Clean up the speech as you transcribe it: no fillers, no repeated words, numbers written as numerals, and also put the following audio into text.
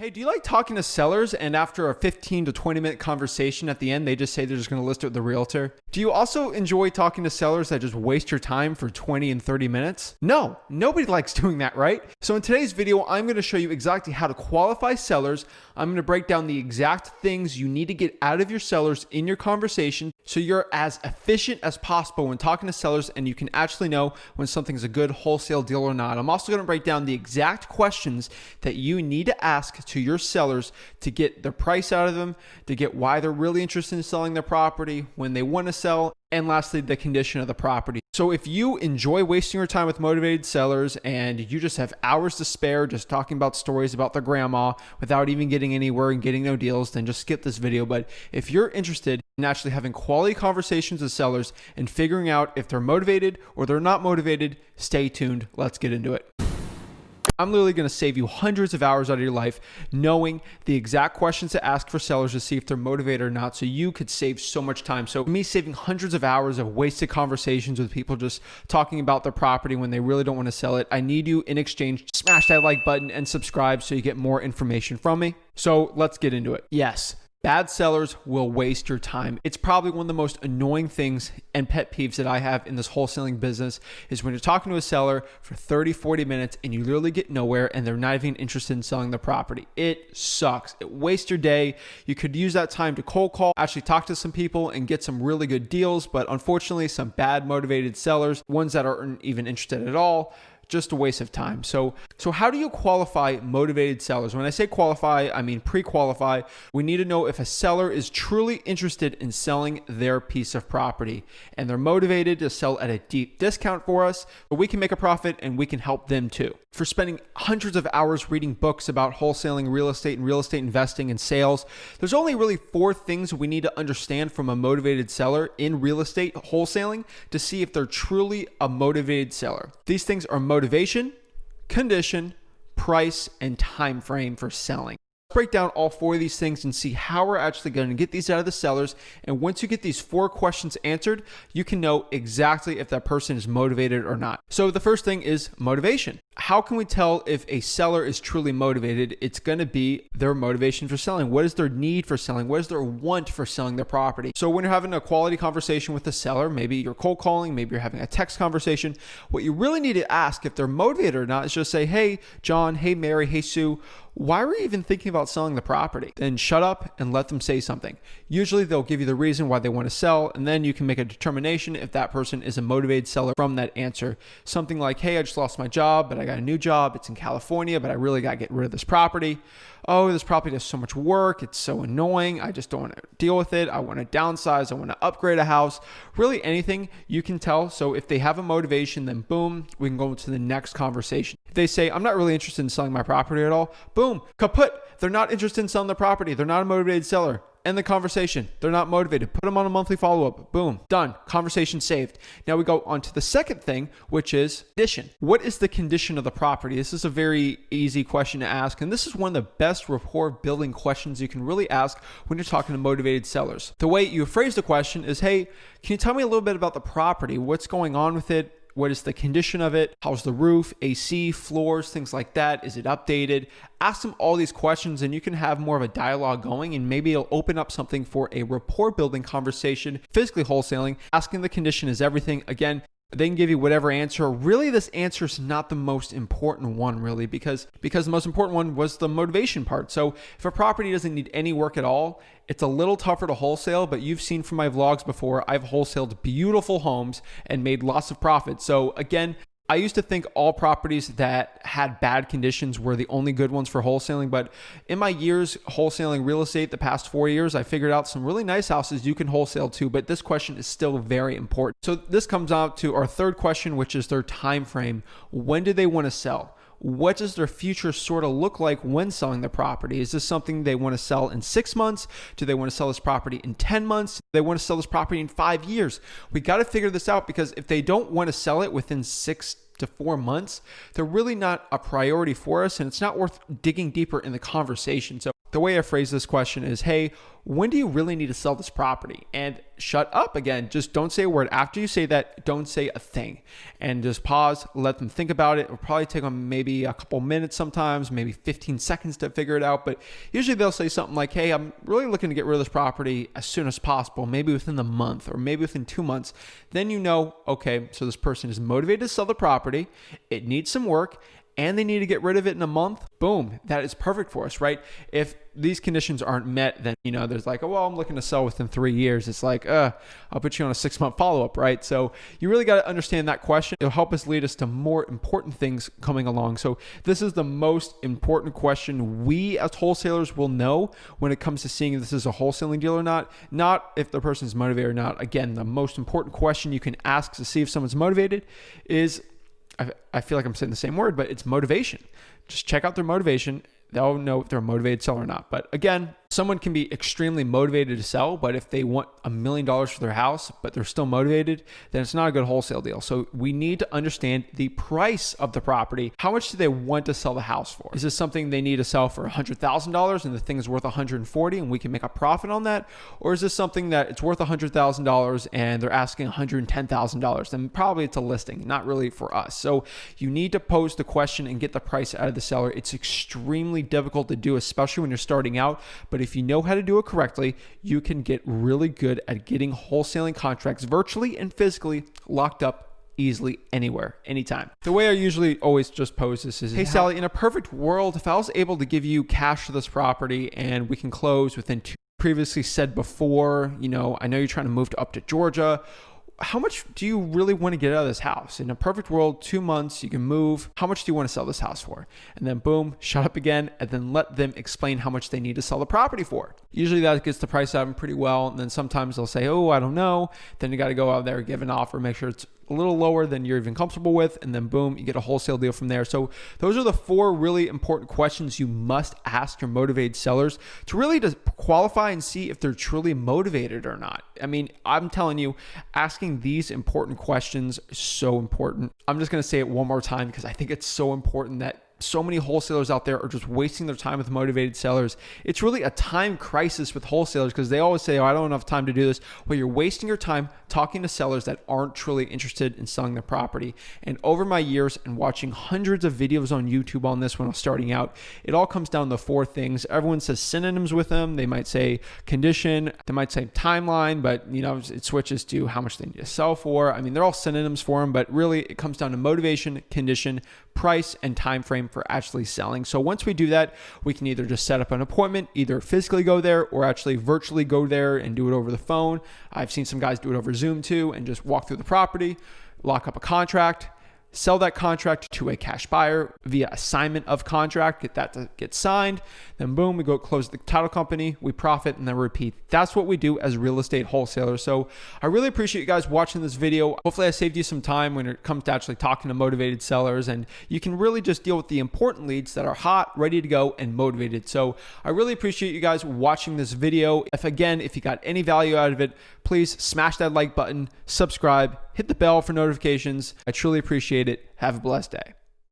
Hey, do you like talking to sellers and after a 15 to 20 minute conversation at the end, they just say they're just going to list it with the realtor? Do you also enjoy talking to sellers that just waste your time for 20 and 30 minutes? No, nobody likes doing that, right? So in today's video, I'm going to show you exactly how to qualify sellers. I'm going to break down the exact things you need to get out of your sellers in your conversation so you're as efficient as possible when talking to sellers and you can actually know when something's a good wholesale deal or not. I'm also going to break down the exact questions that you need to ask to your sellers to get the price out of them, to get why they're really interested in selling their property, when they want to sell, and lastly, the condition of the property. So if you enjoy wasting your time with motivated sellers and you just have hours to spare just talking about stories about their grandma without even getting anywhere and getting no deals, then just skip this video. But if you're interested in actually having quality conversations with sellers and figuring out if they're motivated or they're not motivated, stay tuned. Let's get into it. I'm literally going to save you hundreds of hours out of your life knowing the exact questions to ask for sellers to see if they're motivated or not, so you could save so much time. So me saving hundreds of hours of wasted conversations with people just talking about their property when they really don't want to sell it, I need you in exchange to smash that like button and subscribe so you get more information from me. So let's get into it. Yes. Bad sellers will waste your time. It's probably one of the most annoying things and pet peeves that I have in this wholesaling business is when you're talking to a seller for 30, 40 minutes and you literally get nowhere and they're not even interested in selling the property. It sucks. It wastes your day. You could use that time to cold call, actually talk to some people and get some really good deals. But unfortunately, some bad motivated sellers, ones that aren't even interested at all, just a waste of time. So how do you qualify motivated sellers? When I say qualify, I mean pre-qualify. We need to know if a seller is truly interested in selling their piece of property and they're motivated to sell at a deep discount for us, but we can make a profit and we can help them too. For spending hundreds of hours reading books about wholesaling real estate and real estate investing and sales, there's only really 4 things we need to understand from a motivated seller in real estate wholesaling to see if they're truly a motivated seller. These things are motivation, condition, price, and time frame for selling. Let's break down all 4 of these things and see how we're actually going to get these out of the sellers. And once you get these 4 questions answered, you can know exactly if that person is motivated or not. So the first thing is motivation. How can we tell if a seller is truly motivated? It's going to be their motivation for selling. What is their need for selling? What is their want for selling their property? So when you're having a quality conversation with a seller, maybe you're cold calling, maybe you're having a text conversation, what you really need to ask if they're motivated or not is just say, hey, John, hey, Mary, hey, Sue, why were you even thinking about selling the property? Then shut up and let them say something. Usually they'll give you the reason why they want to sell, and then you can make a determination if that person is a motivated seller from that answer. Something like, hey, I just lost my job, but I got a new job. It's in California, but I really got to get rid of this property. Oh, this property does so much work. It's so annoying. I just don't want to deal with it. I want to downsize. I want to upgrade a house. Really anything you can tell. So if they have a motivation, then boom, we can go to the next conversation. If they say, I'm not really interested in selling my property at all, boom, kaput. They're not interested in selling the property. They're not a motivated seller. End the conversation. They're not motivated. Put them on a monthly follow-up. Boom. Done. Conversation saved. Now we go on to the second thing, which is condition. What is the condition of the property? This is a very easy question to ask, and this is one of the best rapport building questions you can really ask when you're talking to motivated sellers. The way you phrase the question is, hey, can you tell me a little bit about the property? What's going on with it? What is the condition of it? How's the roof, AC, floors, things like that? Is it updated? Ask them all these questions and you can have more of a dialogue going, and maybe it'll open up something for a rapport building conversation. Physically wholesaling, asking the condition is everything. Again, they can give you whatever answer. Really, this answer is not the most important one, really, because the most important one was the motivation part. So if a property doesn't need any work at all, it's a little tougher to wholesale, but you've seen from my vlogs before, I've wholesaled beautiful homes and made lots of profit. So again, I used to think all properties that had bad conditions were the only good ones for wholesaling, but in my years wholesaling real estate, the past 4 years, I figured out some really nice houses you can wholesale too, but this question is still very important. So this comes out to our third question, which is their time frame. When do they want to sell? What does their future sort of look like when selling the property? Is this something they want to sell in 6 months? Do they want to sell this property in 10 months? Do they want to sell this property in 5 years? We got to figure this out, because if they don't want to sell it within 6 to 4 months, they're really not a priority for us, and it's not worth digging deeper in the conversation. So the way I phrase this question is, hey, when do you really need to sell this property? And shut up again. Just don't say a word. After you say that, don't say a thing. And just pause, let them think about it. It'll probably take them maybe a couple minutes sometimes, maybe 15 seconds to figure it out. But usually they'll say something like, hey, I'm really looking to get rid of this property as soon as possible, maybe within the month or maybe within 2 months. Then you know, okay, so this person is motivated to sell the property. It needs some work, and they need to get rid of it in a month. Boom, that is perfect for us, right? If these conditions aren't met, then, there's like, oh, well, I'm looking to sell within 3 years. It's like, I'll put you on a 6-month follow-up, right? So you really got to understand that question. It'll help us lead us to more important things coming along. So this is the most important question we as wholesalers will know when it comes to seeing if this is a wholesaling deal or not if the person's motivated or not. Again, the most important question you can ask to see if someone's motivated is, I feel like I'm saying the same word, but it's motivation. Just check out their motivation. They'll know if they're a motivated seller or not. But again, someone can be extremely motivated to sell, but if they want $1 million for their house, but they're still motivated, then it's not a good wholesale deal. So we need to understand the price of the property. How much do they want to sell the house for? Is this something they need to sell for $100,000 and the thing is worth $140,000 and we can make a profit on that? Or is this something that it's worth $100,000 and they're asking $110,000? Then probably it's a listing, not really for us. So you need to pose the question and get the price out of the seller. It's extremely difficult to do, especially when you're starting out. But if you know how to do it correctly, you can get really good at getting wholesaling contracts virtually and physically locked up easily anywhere, anytime. The way I usually always just pose this is, hey, Sally, in a perfect world, if I was able to give you cash for this property and we can close within 2 previously said before, I know you're trying to move up to Georgia. How much do you really want to get out of this house? In a perfect world, 2 months, you can move. How much do you want to sell this house for? And then boom, shut up again, and then let them explain how much they need to sell the property for. Usually that gets the price out of them pretty well. And then sometimes they'll say, oh, I don't know. Then you got to go out there, give an offer, make sure it's a little lower than you're even comfortable with, and then boom, you get a wholesale deal from there. So those are the 4 really important questions you must ask your motivated sellers to really to qualify and see if they're truly motivated or not. I mean, I'm telling you, asking these important questions is so important. I'm just going to say it one more time because I think it's so important that so many wholesalers out there are just wasting their time with motivated sellers. It's really a time crisis with wholesalers because they always say, oh, I don't have enough time to do this. Well, you're wasting your time talking to sellers that aren't truly interested in selling their property. And over my years and watching hundreds of videos on YouTube on this when I was starting out, it all comes down to 4 things. Everyone says synonyms with them. They might say condition, they might say timeline, but it switches to how much they need to sell for. I mean, they're all synonyms for them, but really it comes down to motivation, condition, price, and time frame for actually selling. So once we do that, we can either just set up an appointment, either physically go there or actually virtually go there and do it over the phone. I've seen some guys do it over Zoom too and just walk through the property, lock up a contract, sell that contract to a cash buyer via assignment of contract, get that to get signed, then boom, we go close the title company, we profit, and then repeat. That's what we do as real estate wholesalers. So I really appreciate you guys watching this video. Hopefully I saved you some time when it comes to actually talking to motivated sellers, and you can really just deal with the important leads that are hot, ready to go, and motivated. So I really appreciate you guys watching this video. If you got any value out of it, please smash that like button, subscribe, hit the bell for notifications. I truly appreciate it. Have a blessed day.